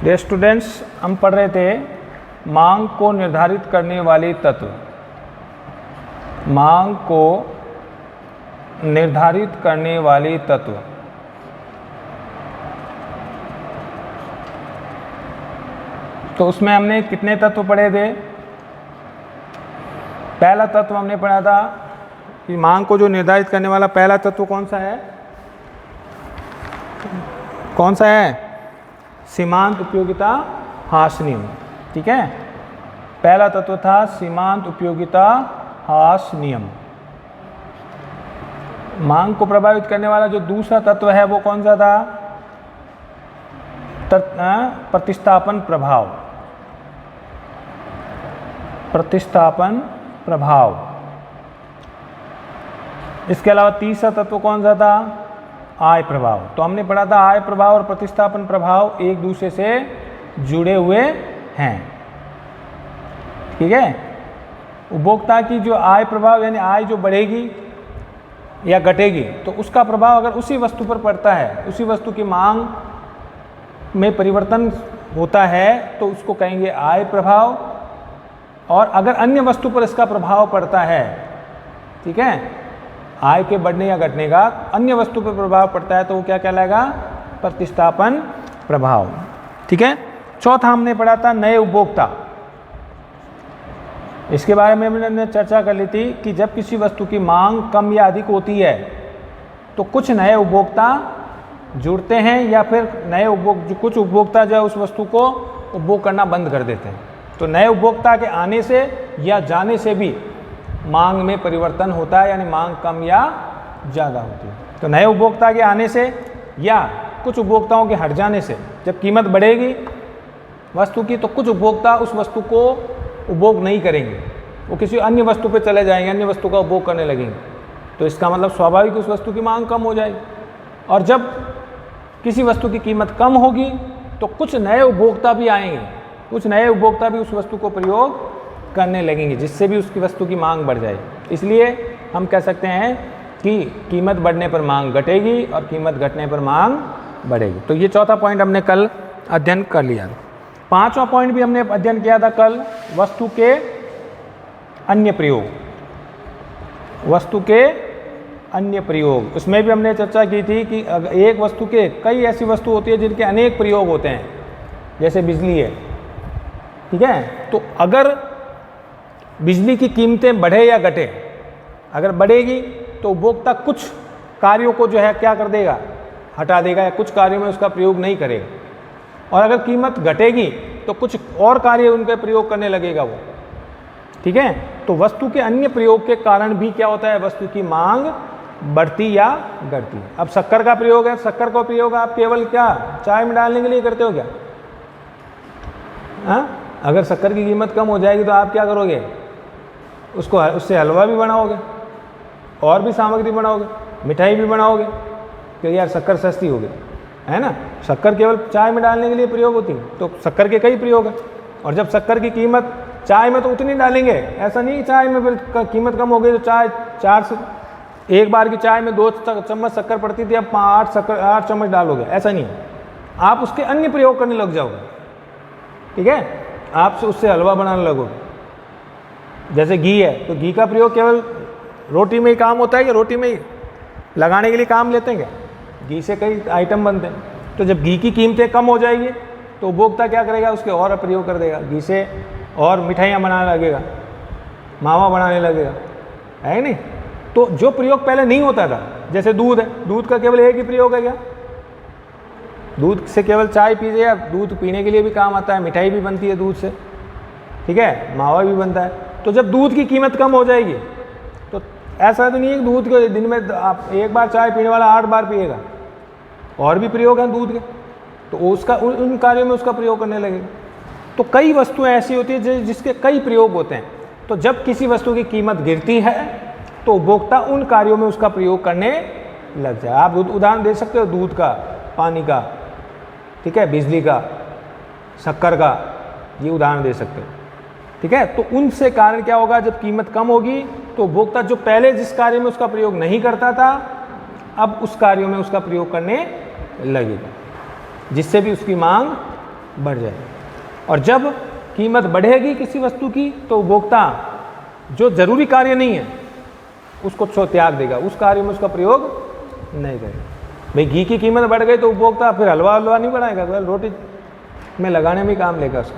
Dear students, हम पढ़ रहे थे मांग को निर्धारित करने वाले तत्व। मांग को निर्धारित करने वाले तत्व। तो उसमें हमने कितने तत्व पढ़े थे? पहला तत्व हमने पढ़ा था कि मांग को जो निर्धारित करने वाला पहला तत्व कौन सा है? कौन सा है? सीमांत उपयोगिता ह्रास नियम। ठीक है, पहला तत्व था सीमांत उपयोगिता ह्रास नियम। मांग को प्रभावित करने वाला जो दूसरा तत्व है वो कौन सा था? प्रतिस्थापन प्रभाव। प्रतिस्थापन प्रभाव। इसके अलावा तीसरा तत्व कौन सा था? आय प्रभाव। तो हमने पढ़ा था आय प्रभाव और प्रतिस्थापन प्रभाव एक दूसरे से जुड़े हुए हैं। ठीक है, उपभोक्ता की जो आय प्रभाव यानी आय जो बढ़ेगी या घटेगी तो उसका प्रभाव अगर उसी वस्तु पर पड़ता है, उसी वस्तु की मांग में परिवर्तन होता है तो उसको कहेंगे आय प्रभाव। और अगर अन्य वस्तु पर इसका प्रभाव पड़ता है, ठीक है, आय के बढ़ने या घटने का अन्य वस्तु पर प्रभाव पड़ता है तो वो क्या कहलाएगा? प्रतिस्थापन प्रभाव। ठीक है, चौथा हमने पढ़ा था नए उपभोक्ता। इसके बारे में हमने चर्चा कर ली थी कि जब किसी वस्तु की मांग कम या अधिक होती है तो कुछ नए उपभोक्ता जुड़ते हैं या फिर कुछ उपभोक्ता जो है उस वस्तु को उपभोग करना बंद कर देते हैं। तो नए उपभोक्ता के आने से या जाने से भी मांग में परिवर्तन होता है, यानी मांग कम या ज़्यादा होती है। तो नए उपभोक्ता के आने से या कुछ उपभोक्ताओं के हट जाने से जब कीमत बढ़ेगी वस्तु की तो कुछ उपभोक्ता उस वस्तु को उपभोग नहीं करेंगे, वो किसी अन्य वस्तु पे चले जाएंगे, अन्य वस्तु का उपभोग करने लगेंगे। तो इसका मतलब स्वाभाविक उस वस्तु की मांग कम हो जाएगी। और जब किसी वस्तु की कीमत कम होगी तो कुछ नए उपभोक्ता भी आएंगे, कुछ नए उपभोक्ता भी उस वस्तु को प्रयोग करने लगेंगे, जिससे भी उसकी वस्तु की मांग बढ़ जाए। इसलिए हम कह सकते हैं कि कीमत बढ़ने पर मांग घटेगी और कीमत घटने पर मांग बढ़ेगी। तो ये चौथा पॉइंट हमने कल अध्ययन कर लिया। पांचवा पॉइंट भी हमने अध्ययन किया था कल, वस्तु के अन्य प्रयोग। वस्तु के अन्य प्रयोग, उसमें भी हमने चर्चा की थी कि एक वस्तु के कई ऐसी वस्तु होती है जिनके अनेक प्रयोग होते हैं, जैसे बिजली है। ठीक है, तो अगर बिजली की कीमतें बढ़े या घटे, अगर बढ़ेगी तो उपभोक्ता कुछ कार्यों को जो है क्या कर देगा? हटा देगा, या कुछ कार्यों में उसका प्रयोग नहीं करेगा। और अगर कीमत घटेगी तो कुछ और कार्य उनके प्रयोग करने लगेगा वो। ठीक है, तो वस्तु के अन्य प्रयोग के कारण भी क्या होता है? वस्तु की मांग बढ़ती या घटती है। अब शक्कर का प्रयोग है, शक्कर का प्रयोग आप केवल क्या चाय में डालने के लिए करते हो क्या? हाँ, अगर शक्कर की कीमत कम हो जाएगी तो आप क्या करोगे? उससे हलवा भी बनाओगे और भी सामग्री बनाओगे, मिठाई भी बनाओगे, क्योंकि यार शक्कर सस्ती हो गई है ना। शक्कर केवल चाय में डालने के लिए प्रयोग होती है, तो शक्कर के कई प्रयोग है। और जब शक्कर की कीमत चाय में तो उतनी डालेंगे, ऐसा नहीं चाय में फिर कीमत कम हो गई तो चाय एक बार की चाय में 2 चम्मच शक्कर पड़ती थी, अब 8 चम्मच डालोगे, ऐसा नहीं। आप उसके अन्य प्रयोग करने लग जाओगे। ठीक है, आप उससे हलवा बनाने लगोगे। जैसे घी है तो घी का प्रयोग केवल रोटी में ही काम होता है कि रोटी में ही लगाने के लिए काम लेते हैं क्या? घी से कई आइटम बनते हैं। तो जब घी की कीमतें कम हो जाएगी तो उपभोक्ता क्या करेगा? उसके और प्रयोग कर देगा, घी से और मिठाइयाँ बनाने लगेगा, मावा बनाने लगेगा, है नहीं? तो जो प्रयोग पहले नहीं होता था, जैसे दूध है, दूध का केवल एक ही प्रयोग है क्या? दूध से केवल चाय पीजिए, या दूध पीने के लिए भी काम आता है, मिठाई भी बनती है दूध से, ठीक है, मावा भी बनता है। तो जब दूध की कीमत कम हो जाएगी तो ऐसा तो नहीं है कि दूध के दिन में आप एक बार चाय पीने वाला 8 बार पिएगा, और भी प्रयोग हैं दूध के, तो उसका उन कार्यों में उसका प्रयोग करने लगेगा। तो कई वस्तुएं ऐसी होती है जिसके कई प्रयोग होते हैं। तो जब किसी वस्तु की कीमत गिरती है तो उपभोक्ता उन कार्यों में उसका प्रयोग करने लग जाए। आप उदाहरण दे सकते हो दूध का, पानी का, ठीक है, बिजली का, शक्कर का, ये उदाहरण दे सकते हो। ठीक है, तो उनसे कारण क्या होगा? जब कीमत कम होगी तो उपभोक्ता जो पहले जिस कार्य में उसका प्रयोग नहीं करता था अब उस कार्यों में उसका प्रयोग करने लगेगा, जिससे भी उसकी मांग बढ़ जाएगी। और जब कीमत बढ़ेगी किसी वस्तु की तो उपभोक्ता जो जरूरी कार्य नहीं है उसको त्याग देगा, उस कार्य में उसका प्रयोग नहीं करेगा। भाई घी की कीमत बढ़ गई तो उपभोक्ता फिर हलवा नहीं बनाएगा, तो रोटी में लगाने में काम लेगा उसको।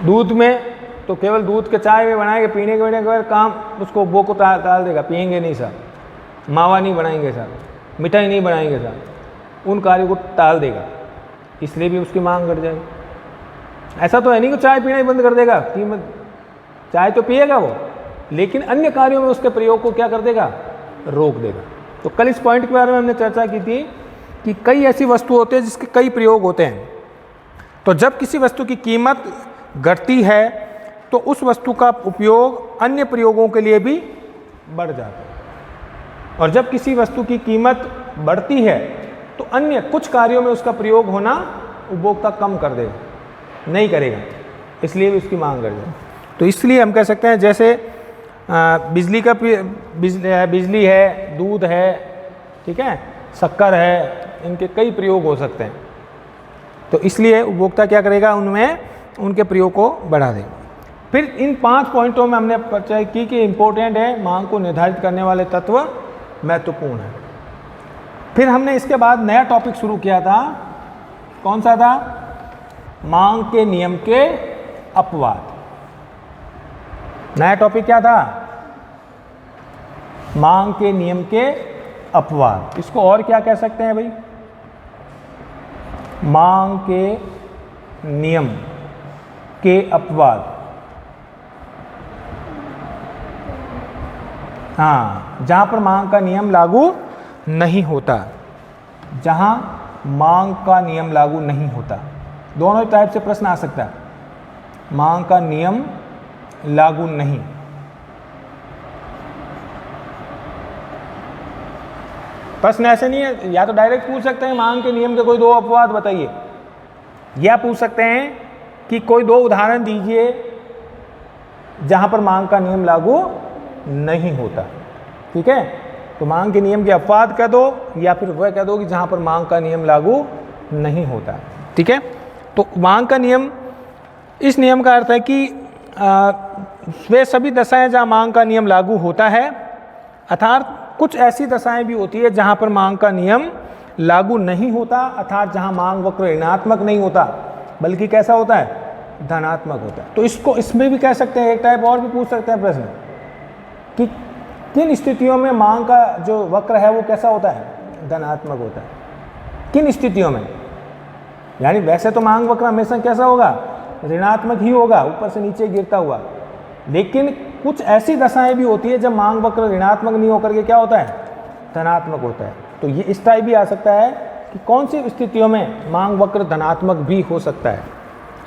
दूध में तो केवल दूध के चाय में बनाएंगे, पीने के काम उसको उपभोग को टाल देगा, पियेंगे नहीं साहब, मावा नहीं बनाएंगे साहब, मिठाई नहीं बनाएंगे साहब, उन कार्यों को टाल देगा, इसलिए भी उसकी मांग घट जाएगी। ऐसा तो है नहीं कि चाय पीना ही बंद कर देगा, कीमत चाय तो पिएगा वो, लेकिन अन्य कार्यों में उसके प्रयोग को क्या कर देगा, रोक देगा। तो कल इस पॉइंट के बारे में हमने चर्चा की थी कि कई ऐसी वस्तु होते हैं जिसके कई प्रयोग होते हैं। तो जब किसी वस्तु की कीमत घटती है तो उस वस्तु का उपयोग अन्य प्रयोगों के लिए भी बढ़ जाता है, और जब किसी वस्तु की कीमत बढ़ती है तो अन्य कुछ कार्यों में उसका प्रयोग होना उपभोक्ता कम कर देगा, नहीं करेगा, इसलिए भी उसकी मांग बढ़ जाए। तो इसलिए हम कह सकते हैं जैसे बिजली है, दूध है, ठीक है, शक्कर है, इनके कई प्रयोग हो सकते हैं। तो इसलिए उपभोक्ता क्या करेगा, उनमें उनके प्रयोग को बढ़ा देगा। फिर इन 5 पॉइंटों में हमने चर्चा की कि इम्पोर्टेंट है, मांग को निर्धारित करने वाले तत्व महत्वपूर्ण है। फिर हमने इसके बाद नया टॉपिक शुरू किया था, कौन सा था, मांग के नियम के अपवाद। नया टॉपिक क्या था, मांग के नियम के अपवाद। इसको और क्या कह सकते हैं भाई, मांग के नियम के अपवाद। हाँ, जहां पर मांग का नियम लागू नहीं होता, जहां मांग का नियम लागू नहीं होता, दोनों टाइप से प्रश्न आ सकता है। मांग का नियम लागू नहीं, प्रश्न ऐसे नहीं है, या तो डायरेक्ट पूछ सकते हैं मांग के नियम के कोई 2 अपवाद बताइए, या पूछ सकते हैं कि कोई 2 उदाहरण दीजिए जहां पर मांग का नियम लागू नहीं होता। ठीक है, तो मांग के नियम के अपवाद कह दो, या फिर वह कह दो कि जहां पर मांग का नियम लागू नहीं होता। ठीक है, तो मांग का नियम, इस नियम का अर्थ है कि वे सभी दशाएं जहां मांग का नियम लागू होता है, अर्थात कुछ ऐसी दशाएं भी होती है जहां पर मांग का नियम लागू नहीं होता, अर्थात जहां मांग वक्र ऋणात्मक नहीं होता बल्कि कैसा होता है, धनात्मक होता है। तो इसको इसमें भी कह सकते हैं, एक टाइप और भी पूछ सकते हैं प्रश्न कि किन स्थितियों में मांग का जो वक्र है वो कैसा होता है, धनात्मक होता है, किन स्थितियों में। यानी वैसे तो मांग वक्र हमेशा कैसा होगा, ऋणात्मक ही होगा, ऊपर से नीचे गिरता हुआ, लेकिन कुछ ऐसी दशाएं भी होती है जब मांग वक्र ऋणात्मक नहीं होकर के क्या होता है, धनात्मक होता है। तो ये इस टाइप भी आ सकता है कि कौन सी स्थितियों में मांग वक्र धनात्मक भी हो सकता है।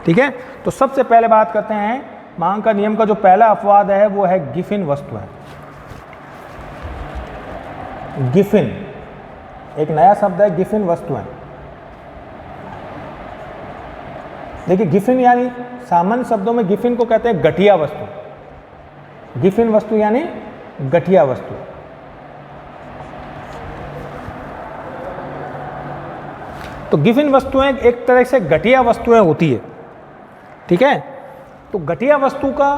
ठीक है, तो सबसे पहले बात करते हैं मांग का नियम का जो पहला अपवाद है वो है गिफिन वस्तु है। गिफिन एक नया शब्द है, गिफिन वस्तु है। देखिए गिफिन यानी सामान्य शब्दों में गिफिन को कहते हैं घटिया वस्तु। गिफिन वस्तु यानी घटिया वस्तु। तो गिफिन वस्तुएं एक तरह से घटिया वस्तुएं होती है। ठीक है, तो घटिया वस्तु का,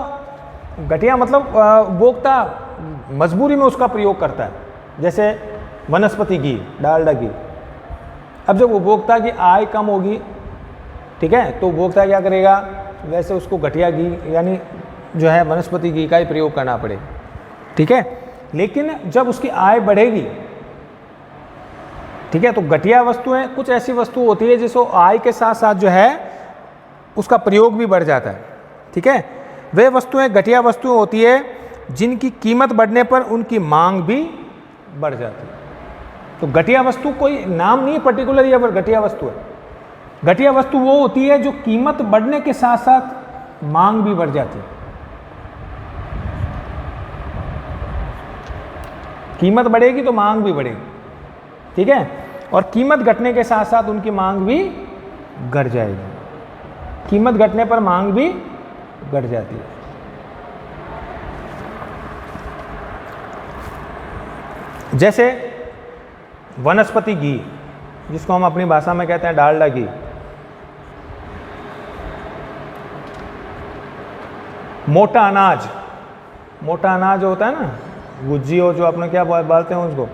घटिया मतलब उपभोक्ता मजबूरी में उसका प्रयोग करता है, जैसे वनस्पति घी, डालडा घी। अब जब उपभोक्ता की आय कम होगी, ठीक है, तो उपभोक्ता क्या करेगा, वैसे उसको घटिया घी यानी जो है वनस्पति घी का ही प्रयोग करना पड़ेगा। ठीक है, लेकिन जब उसकी आय बढ़ेगी, ठीक है, तो घटिया वस्तुएं कुछ ऐसी वस्तु होती है जिसको आय के साथ साथ जो है उसका प्रयोग भी बढ़ जाता है। ठीक है, वे वस्तुएं घटिया वस्तुएं होती है जिनकी कीमत बढ़ने पर उनकी मांग भी बढ़ जाती है। तो घटिया वस्तु कोई नाम नहीं है पर्टिकुलर, या पर घटिया वस्तु है। घटिया वस्तु वो होती है जो कीमत बढ़ने के साथ साथ मांग भी बढ़ जाती है। कीमत बढ़ेगी तो मांग भी बढ़ेगी। ठीक है, और कीमत घटने के साथ साथ उनकी मांग भी घट जाएगी। कीमत घटने पर मांग भी घट जाती है। जैसे वनस्पति घी, जिसको हम अपनी भाषा में कहते हैं डालडा घी, मोटा अनाज, मोटा अनाज होता है ना, गुज्जी हो जो अपने क्या बोलते हैं उसको,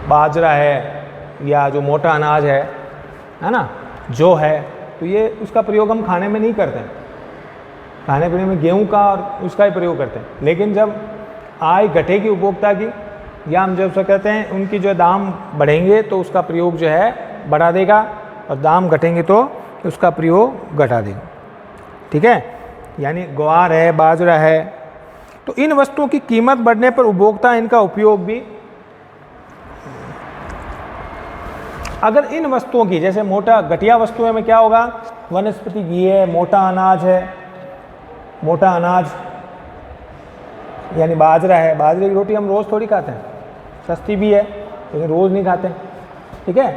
बाजरा है या जो मोटा अनाज है ना, जो है, तो ये उसका प्रयोग हम खाने में नहीं करते हैं। खाने पीने में गेहूं का और उसका ही प्रयोग करते हैं। लेकिन जब आय घटेगी उपभोक्ता की, या हम जब से कहते हैं उनकी जो दाम बढ़ेंगे तो उसका प्रयोग जो है बढ़ा देगा, और दाम घटेंगे तो उसका प्रयोग घटा देगा। ठीक है, यानी ग्वार है, बाजरा है, तो इन वस्तुओं की कीमत बढ़ने पर उपभोक्ता इनका उपयोग भी, अगर इन वस्तुओं की, जैसे मोटा घटिया वस्तुओं में क्या होगा, वनस्पति घी है, मोटा अनाज है, मोटा अनाज यानी बाजरा है, बाजरे की रोटी हम रोज़ थोड़ी खाते हैं, सस्ती भी है लेकिन रोज़ नहीं खाते। ठीक है,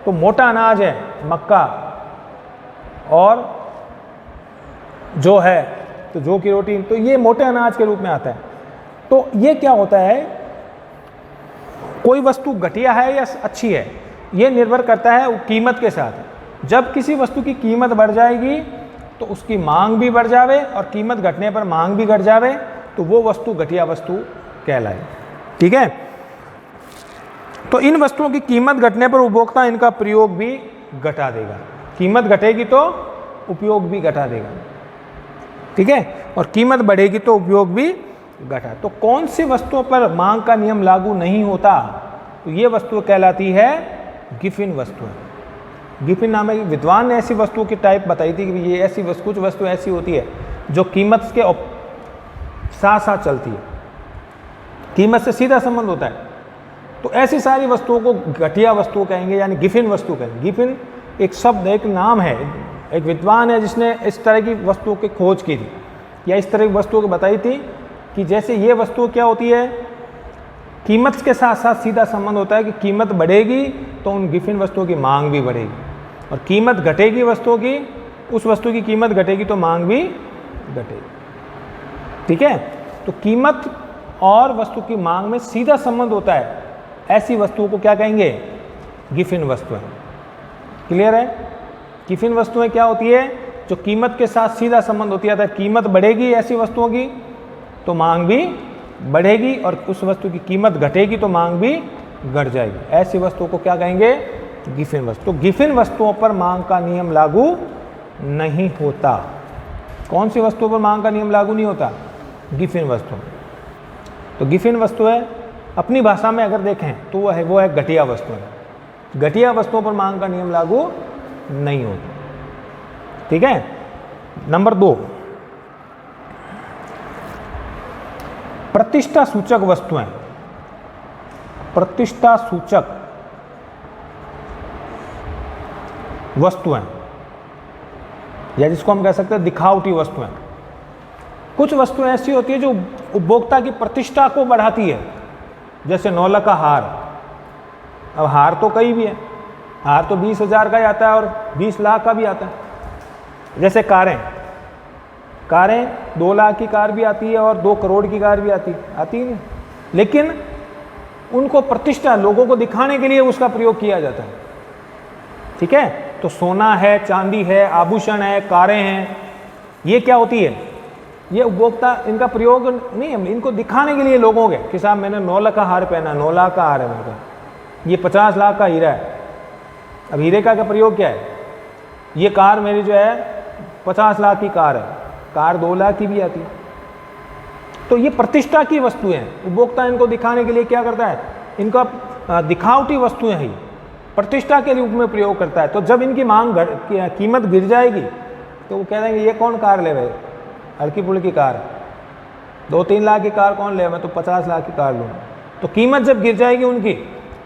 तो मोटा अनाज है मक्का, और जो है तो जौ की रोटी, तो ये मोटे अनाज के रूप में आता है। तो ये क्या होता है, कोई वस्तु घटिया है या अच्छी है, ये निर्भर करता है कीमत के साथ। जब किसी वस्तु की कीमत बढ़ जाएगी तो उसकी मांग भी बढ़ जावे, और कीमत घटने पर मांग भी घट जावे, तो वो वस्तु घटिया वस्तु कहलाए। ठीक है, तो इन वस्तुओं की कीमत घटने पर उपभोक्ता इनका प्रयोग भी घटा देगा। कीमत घटेगी तो उपयोग भी घटा देगा। ठीक है, और कीमत बढ़ेगी तो उपयोग भी घटा। तो कौन सी वस्तुओं पर मांग का नियम लागू नहीं होता, तो ये वस्तु कहलाती है गिफिन वस्तुएं। गिफिन नाम एक विद्वान ने ऐसी वस्तुओं की टाइप बताई थी कि ये ऐसी कुछ वस्तु ऐसी होती है जो कीमत के साथ साथ चलती है, कीमत से सीधा संबंध होता है। तो ऐसी सारी वस्तुओं को घटिया वस्तु कहेंगे, यानी गिफिन वस्तु कहेंगे। गिफिन एक शब्द, एक नाम है, एक विद्वान है जिसने इस तरह की वस्तुओं की खोज की थी, या इस तरह की वस्तुओं को बताई थी कि जैसे ये वस्तु क्या होती है, कीमत के साथ साथ सीधा संबंध होता है कि कीमत बढ़ेगी तो उन गिफिन वस्तुओं की मांग भी बढ़ेगी, और कीमत घटेगी वस्तुओं की, उस वस्तु की कीमत घटेगी तो मांग भी घटेगी। ठीक है, तो कीमत और वस्तु की मांग में सीधा संबंध होता है, ऐसी वस्तुओं को क्या कहेंगे, गिफिन वस्तुएं। क्लियर है, गिफिन वस्तुएं क्या होती है, जो कीमत के साथ सीधा संबंध होती है। कीमत बढ़ेगी ऐसी वस्तुओं की तो मांग भी बढ़ेगी, और उस वस्तु की कीमत घटेगी तो मांग भी घट जाएगी। ऐसी वस्तुओं को क्या कहेंगे, गिफिन वस्तु। गिफिन वस्तुओं पर मांग का नियम लागू नहीं होता। कौन सी वस्तुओं पर मांग का नियम लागू नहीं होता, गिफिन वस्तु। तो गिफिन वस्तु है, अपनी भाषा में अगर देखें तो वो है घटिया वस्तु है। घटिया वस्तुओं पर मांग का नियम लागू नहीं होता। ठीक है, नंबर 2, प्रतिष्ठा सूचक वस्तुएं। प्रतिष्ठा सूचक वस्तुएं, या जिसको हम कह सकते हैं दिखावटी वस्तुएं। कुछ वस्तुएं ऐसी होती है जो उपभोक्ता की प्रतिष्ठा को बढ़ाती है, जैसे नौलखा का हार। अब हार तो कई भी है, हार तो 20,000 का ही आता है और 20 लाख का भी आता है। जैसे कारें 2 लाख की कार भी आती है और 2 करोड़ की कार भी आती है, लेकिन उनको प्रतिष्ठा, लोगों को दिखाने के लिए उसका प्रयोग किया जाता है। ठीक है, तो सोना है, चांदी है, आभूषण है, कारें हैं, ये क्या होती है, ये उपभोक्ता, इनका प्रयोग नहीं है, इनको दिखाने के लिए लोगों के कि साहब मैंने 9 लाख का हार पहना, 9 लाख का हार है मेरे का, ये 50 लाख का हीरा है। अब हीरे का प्रयोग क्या है, ये कार मेरी जो है 50 लाख की कार है, कार 2 लाख की भी आती है। तो ये प्रतिष्ठा की वस्तुएं हैं, उपभोक्ता इनको दिखाने के लिए क्या करता है, इनका दिखावटी वस्तुएं हैं, प्रतिष्ठा के रूप में प्रयोग करता है। तो जब इनकी मांग कीमत गिर जाएगी तो वो कह देंगे ये कौन कार ले भाई, हल्की फुल्की कार, 2-3 लाख की कार कौन ले, मैं तो 50 लाख की कार लूँ। तो कीमत जब गिर जाएगी उनकी,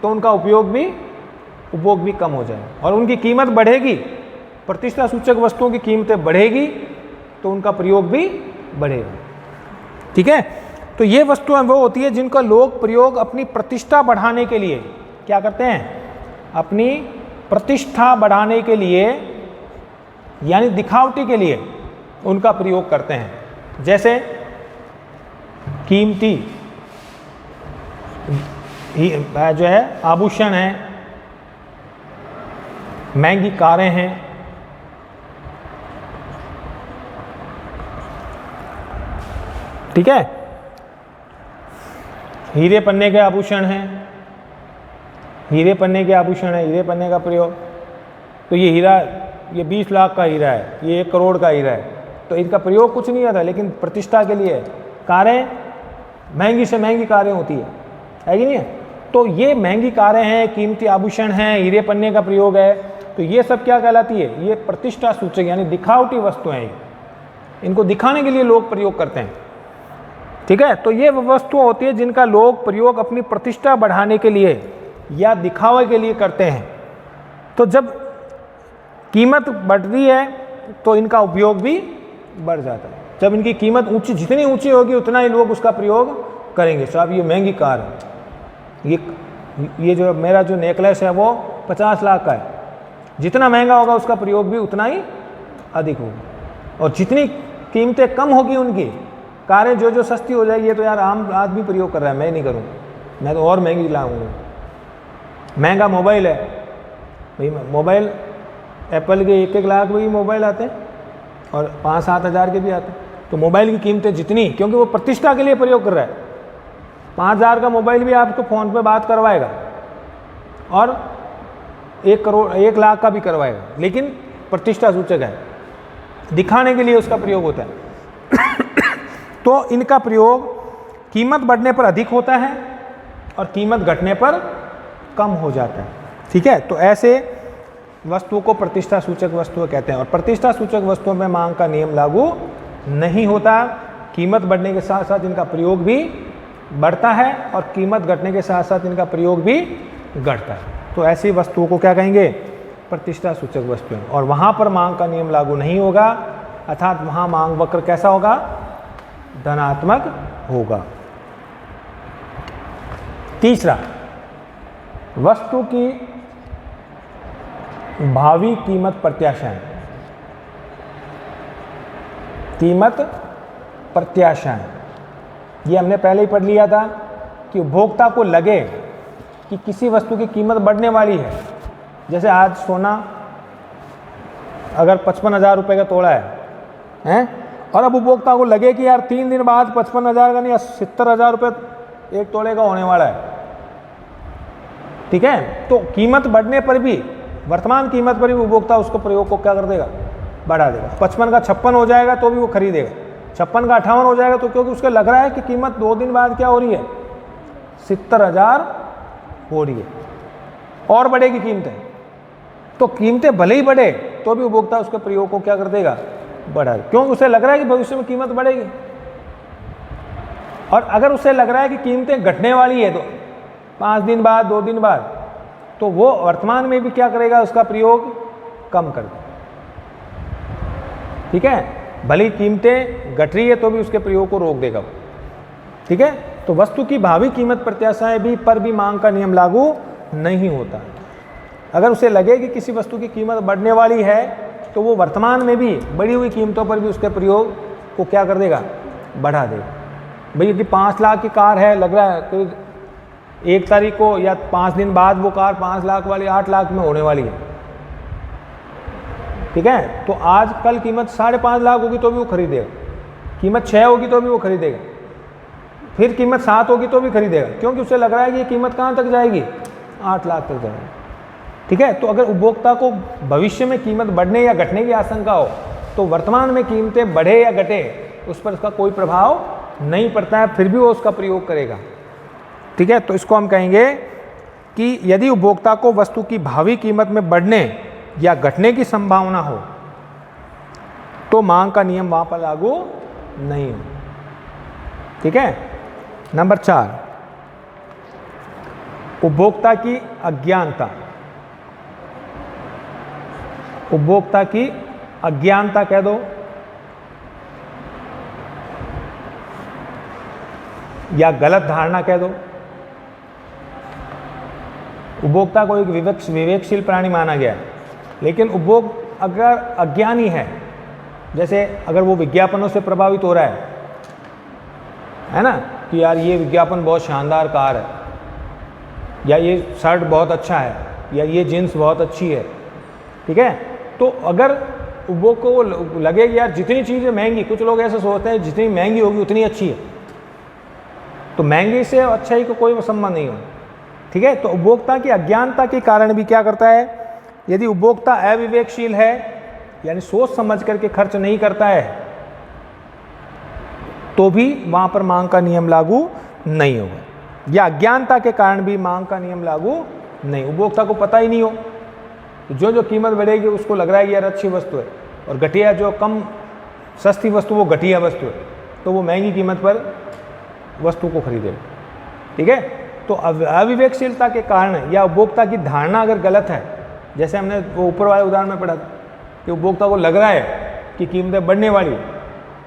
तो उनका उपभोग भी कम हो जाएगा, और उनकी कीमत बढ़ेगी, प्रतिष्ठा सूचक वस्तुओं की कीमतें बढ़ेगी तो उनका प्रयोग भी बढ़ेगा। ठीक है, तो ये वस्तुएं वो होती है जिनका लोग प्रयोग अपनी प्रतिष्ठा बढ़ाने के लिए क्या करते हैं, अपनी प्रतिष्ठा बढ़ाने के लिए, यानी दिखावटी के लिए उनका प्रयोग करते हैं। जैसे कीमती जो है आभूषण है, महंगी कारें हैं, ठीक है। हीरे पन्ने के आभूषण हैं, हीरे पन्ने के आभूषण है, हीरे पन्ने का प्रयोग। तो ये हीरा, ये 20 लाख का हीरा है, ये 1 करोड़ का हीरा है, तो इनका प्रयोग कुछ नहीं आता, लेकिन प्रतिष्ठा के लिए कारें, महंगी से महंगी कारें होती है कि नहीं है। तो ये महंगी कारें हैं, कीमती आभूषण हैं, हीरे पन्ने का प्रयोग है, तो ये सब क्या कहलाती है, ये प्रतिष्ठा सूचक यानी दिखावटी वस्तुएं हैं, इनको दिखाने के लिए लोग प्रयोग करते हैं। ठीक है, तो ये वस्तुएं होती है जिनका लोग प्रयोग अपनी प्रतिष्ठा बढ़ाने के लिए या दिखावे के लिए करते हैं। तो जब कीमत बढ़ती है तो इनका उपयोग भी बढ़ जाता है। जब इनकी कीमत ऊंची, जितनी ऊंची होगी उतना ही लोग उसका प्रयोग करेंगे। साहब ये महंगी कार है, ये जो मेरा जो नेकलेस है वो 50 लाख का है, जितना महंगा होगा उसका प्रयोग भी उतना ही अधिक होगा। और जितनी कीमतें कम होगी उनकी, कारें जो सस्ती हो जाएगी, ये तो यार आम आदमी प्रयोग कर रहा है, मैं नहीं करूँगा, मैं तो और महंगी लाऊंगा। महंगा मोबाइल है भाई, मोबाइल एप्पल के 1-1 लाख भी मोबाइल आते हैं और 5-7 हज़ार के भी आते हैं। तो मोबाइल की कीमतें जितनी, क्योंकि वो प्रतिष्ठा के लिए प्रयोग कर रहा है, 5,000 का मोबाइल भी आपको फ़ोन पे बात करवाएगा और 1 लाख का भी करवाएगा, लेकिन प्रतिष्ठा सूचक है, दिखाने के लिए उसका प्रयोग होता है। तो इनका प्रयोग कीमत बढ़ने पर अधिक होता है और कीमत घटने पर कम हो जाता है। ठीक है, तो ऐसे वस्तुओं को प्रतिष्ठा सूचक वस्तुएं कहते हैं। और प्रतिष्ठा सूचक वस्तुओं में मांग का नियम लागू नहीं होता। कीमत बढ़ने के साथ साथ इनका प्रयोग भी बढ़ता है और कीमत घटने के साथ साथ इनका प्रयोग भी घटता है। तो ऐसी वस्तुओं को क्या कहेंगे, प्रतिष्ठा सूचक वस्तुएं। और वहाँ पर मांग का नियम लागू नहीं होगा, अर्थात वहाँ मांग वक्र कैसा होगा, धनात्मक होगा। तीसरा, वस्तु की भावी कीमत प्रत्याशाएं। कीमत प्रत्याशाएं, ये हमने पहले ही पढ़ लिया था कि उपभोक्ता को लगे कि किसी वस्तु की कीमत बढ़ने वाली है। जैसे आज सोना अगर 55,000 रुपये का तोड़ा है, और अब उपभोक्ता को लगे कि यार 3 दिन बाद 55,000 का नहीं 70,000 रुपये एक तोड़े का होने वाला है। ठीक है, तो कीमत बढ़ने पर भी, वर्तमान कीमत पर भी उपभोक्ता उसको प्रयोग को क्या कर देगा, बढ़ा देगा। 55 का 56 हो जाएगा तो भी वो खरीदेगा, 56 का 58 हो जाएगा तो, क्योंकि उसको लग रहा है कि कीमत 2 दिन बाद क्या हो रही है, 70,000 हो रही है और बढ़ेगी कीमतें। तो कीमतें भले ही बढ़े तो भी उपभोक्ता उसके प्रयोग को क्या कर देगा, बढ़ा देगा, क्योंकि उसे लग रहा है कि भविष्य में कीमत बढ़ेगी। और अगर उसे लग रहा है कि कीमतें घटने वाली है तो 5 दिन बाद, 2 दिन बाद, तो वो वर्तमान में भी क्या करेगा, उसका प्रयोग कम कर देगा। ठीक है, भले ही कीमतें घट रही है तो भी उसके प्रयोग को रोक देगा। ठीक है, तो वस्तु की भावी कीमत प्रत्याशाएं भी पर भी मांग का नियम लागू नहीं होता। अगर उसे लगे कि किसी वस्तु की कीमत बढ़ने वाली है तो वो वर्तमान में भी बढ़ी हुई कीमतों पर भी उसके प्रयोग को क्या कर देगा, बढ़ा देगा। भैया कि 5 लाख की कार है, लग रहा है तो 1 तारीख को या 5 दिन बाद वो कार 5 लाख वाली 8 लाख में होने वाली है। ठीक है, तो आज कल कीमत 5.5 लाख होगी तो भी वो खरीदेगा, कीमत 6 होगी तो भी वो खरीदेगा, फिर कीमत 7 होगी तो भी खरीदेगा, क्योंकि उसे लग रहा है कि ये कीमत कहाँ तक जाएगी, 8 लाख तक जाएगी। ठीक है, तो अगर उपभोक्ता को भविष्य में कीमत बढ़ने या घटने की आशंका हो तो वर्तमान में कीमतें बढ़े या घटे उस पर उसका कोई प्रभाव नहीं पड़ता है, फिर भी वो उसका प्रयोग करेगा। ठीक है, तो इसको हम कहेंगे कि यदि उपभोक्ता को वस्तु की भावी कीमत में बढ़ने या घटने की संभावना हो तो मांग का नियम वहां पर लागू नहीं हो। ठीक है, नंबर 4, उपभोक्ता की अज्ञानता। उपभोक्ता की अज्ञानता कह दो या गलत धारणा कह दो। उपभोक्ता को एक विवेकशील प्राणी माना गया है, लेकिन उपभोक्ता अगर अज्ञानी है, जैसे अगर वो विज्ञापनों से प्रभावित हो रहा है ना, कि यार ये विज्ञापन बहुत शानदार कार है, या ये शर्ट बहुत अच्छा है, या ये जीन्स बहुत अच्छी है। ठीक है, तो अगर उपभोग को वो लगेगी यार जितनी चीज़ें महंगी, कुछ लोग ऐसे सोचते हैं जितनी महंगी होगी उतनी अच्छी है, तो महंगी से अच्छाई को कोई संबंध नहीं हो। ठीक है, तो उपभोक्ता की अज्ञानता के कारण भी क्या करता है, यदि उपभोक्ता अविवेकशील है यानी सोच समझ करके खर्च नहीं करता है तो भी वहां पर मांग का नियम लागू नहीं होगा, या अज्ञानता के कारण भी मांग का नियम लागू नहीं। उपभोक्ता को पता ही नहीं हो, जो कीमत बढ़ेगी उसको लग रहा है कि यार अच्छी वस्तु है, और घटिया जो कम सस्ती वस्तु वो घटिया वस्तु है, तो वो महंगी कीमत पर वस्तु को खरीदेगा। ठीक है, तो अविवेकशीलता के कारण या उपभोक्ता की धारणा अगर गलत है, जैसे हमने वो ऊपर वाले उदाहरण में पढ़ा कि उपभोक्ता को लग रहा है कि कीमतें बढ़ने वाली,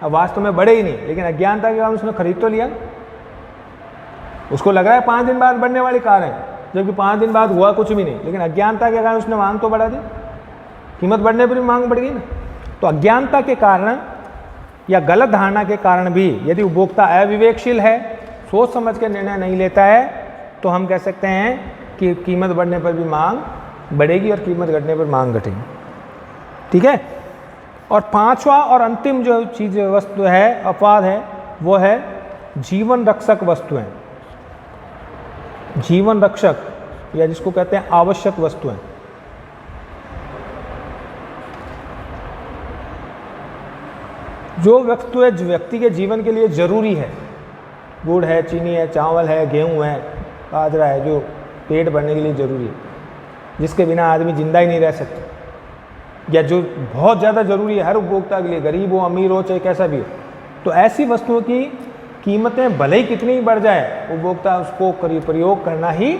अब वास्तव में बढ़े ही नहीं, लेकिन अज्ञानता के कारण उसने खरीद तो लिया। उसको लग रहा है 5 दिन बाद बढ़ने वाली कार है, जबकि 5 दिन बाद हुआ कुछ भी नहीं, लेकिन अज्ञानता के कारण उसने मांग तो बढ़ा दी, कीमत बढ़ने पर भी मांग बढ़ गई ना। तो अज्ञानता के कारण या गलत धारणा के कारण भी यदि उपभोक्ता अविवेकशील है, सोच समझ के निर्णय नहीं लेता है, तो हम कह सकते हैं कि कीमत बढ़ने पर भी मांग बढ़ेगी और कीमत घटने पर मांग घटेगी। ठीक है, और पांचवा और अंतिम जो चीज़ वस्तु है, अपवाद है, वो है जीवन रक्षक वस्तुएं। जीवन रक्षक या जिसको कहते हैं आवश्यक वस्तुएं। जो वस्तुएं व्यक्ति के जीवन के लिए जरूरी है, गुड़ है, चीनी है, चावल है, गेहूं है, बाजरा है, जो पेट भरने के लिए जरूरी है, जिसके बिना आदमी जिंदा ही नहीं रह सकता, या जो बहुत ज़्यादा ज़रूरी है हर उपभोक्ता के लिए, गरीब हो अमीर हो चाहे कैसा भी हो, तो ऐसी वस्तुओं की कीमतें भले ही कितनी ही बढ़ जाए, उपभोक्ता उसको प्रयोग करना ही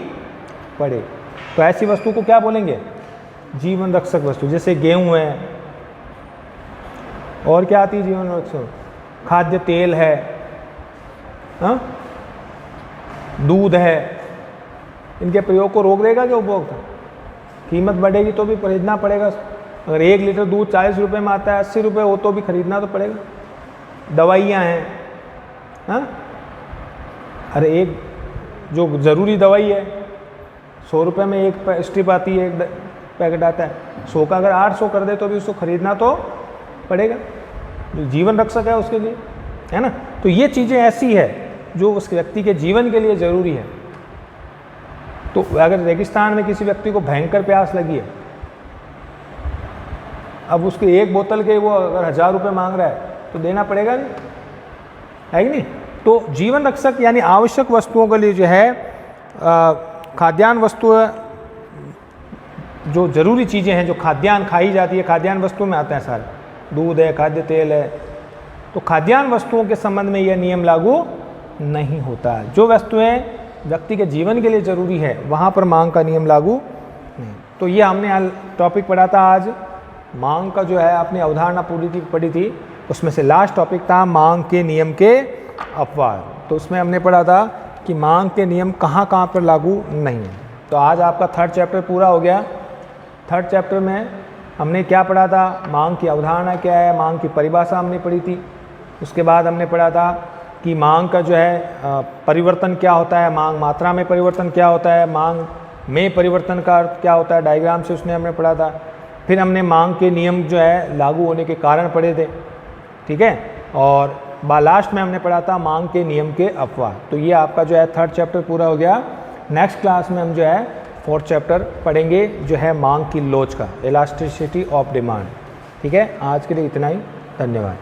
पड़े। तो ऐसी वस्तु को क्या बोलेंगे, जीवन रक्षक वस्तु। जैसे गेहूं है, और क्या आती है जीवन रक्षक, खाद्य तेल है, हाँ, दूध है, इनके प्रयोग को रोक देगा क्या उपभोक्ता? कीमत बढ़ेगी तो भी खरीदना पड़ेगा। अगर 1 लीटर दूध 40 रुपये में आता है, 80 रुपये हो तो भी खरीदना तो पड़ेगा। दवाइयाँ हैं, हाँ, अरे एक जो ज़रूरी दवाई है 100 रुपये में एक स्ट्रिप आती है, एक पैकेट आता है, 100 का अगर 800 कर दे तो भी उसको खरीदना तो पड़ेगा, जीवन रक्षक है उसके लिए, है ना। तो ये चीज़ें ऐसी है जो उस व्यक्ति के जीवन के लिए ज़रूरी है। तो अगर रेगिस्तान में किसी व्यक्ति को भयंकर प्यास लगी है, अब उसके एक बोतल के वो अगर 1000 रुपये मांग रहा है तो देना पड़ेगा नहीं, है कि नहीं। तो जीवन रक्षक यानी आवश्यक वस्तुओं के लिए जो है खाद्यान्न वस्तुएं, जो ज़रूरी चीज़ें हैं, जो खाद्यान्न खाई जाती है, खाद्यान्न वस्तुओं में आते हैं सारे, दूध है, खाद्य तेल है, तो खाद्यान्न वस्तुओं के संबंध में यह नियम लागू नहीं होता है। जो वस्तुएं व्यक्ति के जीवन के लिए ज़रूरी है वहाँ पर मांग का नियम लागू नहीं। तो ये हमने टॉपिक पढ़ा था आज, मांग का जो है आपने अवधारणा पूरी पढ़ी थी, उसमें से लास्ट टॉपिक था मांग के नियम के अपवाद। तो उसमें हमने पढ़ा था कि मांग के नियम कहाँ कहाँ पर लागू नहीं है। तो आज आपका 3rd चैप्टर पूरा हो गया। 3rd चैप्टर में हमने क्या पढ़ा था, मांग की अवधारणा क्या है, मांग की परिभाषा हमने पढ़ी थी। उसके बाद हमने पढ़ा था कि मांग का जो है परिवर्तन क्या होता है, मांग मात्रा में परिवर्तन क्या होता है, मांग में परिवर्तन का अर्थ क्या होता है, डायग्राम से उसने हमने पढ़ा था। फिर हमने मांग के नियम जो है लागू होने के कारण पढ़े थे, ठीक है। और लास्ट में हमने पढ़ा था मांग के नियम के अपवाद। तो ये आपका जो है 3rd चैप्टर पूरा हो गया। नेक्स्ट क्लास में हम जो है 4th चैप्टर पढ़ेंगे, जो है मांग की लोच का, इलास्टिसिटी ऑफ डिमांड। ठीक है, आज के लिए इतना ही, धन्यवाद।